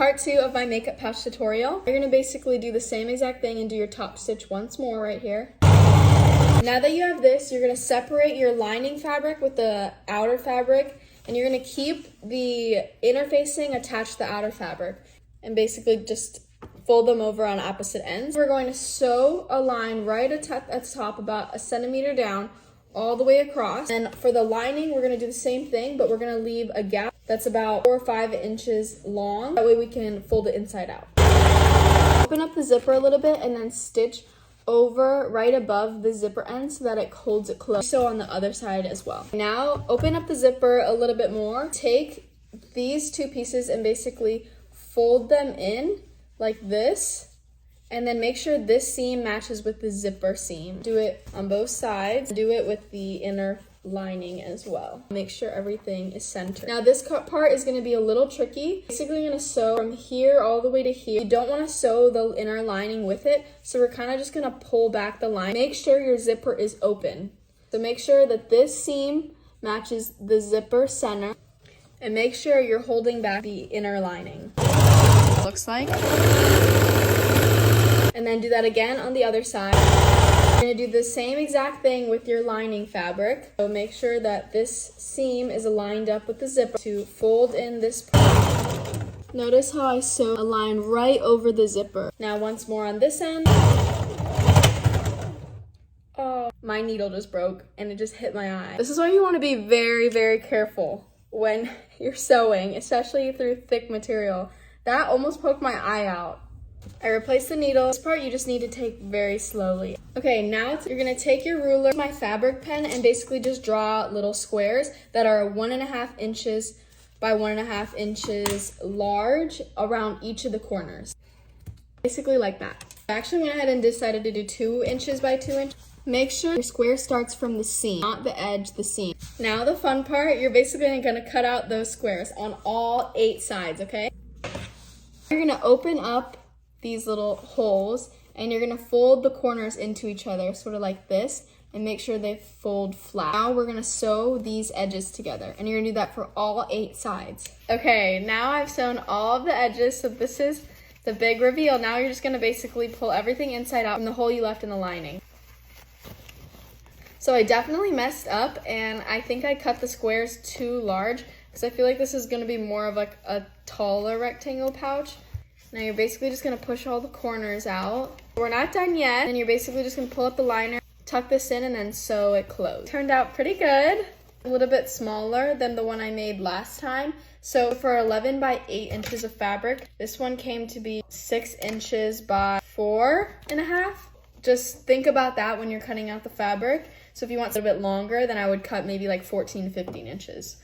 Part 2 of my makeup pouch tutorial. You're gonna basically do the same exact thing and do your top stitch once more right here. Now that you have this, you're gonna separate your lining fabric with the outer fabric, and you're gonna keep the inner facing attached to the outer fabric and basically just fold them over on opposite ends. We're going to sew a line right at the top about 1 centimeter down all the way across. And for the lining, we're gonna do the same thing, but we're gonna leave a gap that's about 4 or 5 inches long. That way we can fold it inside out. Open up the zipper a little bit and then stitch over right above the zipper end so that it holds it closed. So on the other side as well. Now open up the zipper a little bit more. Take these 2 pieces and basically fold them in like this, and then make sure this seam matches with the zipper seam. Do it on both sides. Do it with the inner lining as well. Make sure everything is centered. Now this part is going to be a little tricky. Basically you're going to sew from here all the way to here. You don't want to sew the inner lining with it, so we're kind of just going to pull back the line. Make sure your zipper is open. So make sure that this seam matches the zipper center, and make sure you're holding back the inner lining. Looks like. And then do that again on the other side. You're gonna do the same exact thing with your lining fabric. So make sure that this seam is aligned up with the zipper to fold in this part. Notice how I sew a line right over the zipper. Now once more on this end. Oh, my needle just broke and it just hit my eye. This is why you want to be very, very careful when you're sewing, especially through thick material. That almost poked my eye out. I replaced the needle. This part you just need to take very slowly. Okay, now you're gonna take your ruler, my fabric pen, and basically just draw little squares that are 1.5 inches by 1.5 inches large around each of the corners. Basically like that. I actually went ahead and decided to do 2 inches by 2 inches. Make sure your square starts from the seam, not the edge, the seam. Now the fun part, you're basically gonna cut out those squares on all 8 sides, okay? You're gonna open up these little holes and you're gonna fold the corners into each other, sort of like this, and make sure they fold flat. Now we're gonna sew these edges together, and you're gonna do that for all 8 sides. Okay, now I've sewn all of the edges, so this is the big reveal. Now you're just gonna basically pull everything inside out from the hole you left in the lining. So I definitely messed up, and I think I cut the squares too large, because I feel like this is gonna be more of like a taller rectangle pouch. Now you're basically just gonna push all the corners out. We're not done yet, and you're basically just gonna pull up the liner, tuck this in, and then sew it closed. Turned out pretty good. A little bit smaller than the one I made last time. So for 11 by 8 inches of fabric, this one came to be 6 inches by 4.5. Just think about that when you're cutting out the fabric. So if you want it a bit longer, then I would cut maybe like 14 to 15 inches.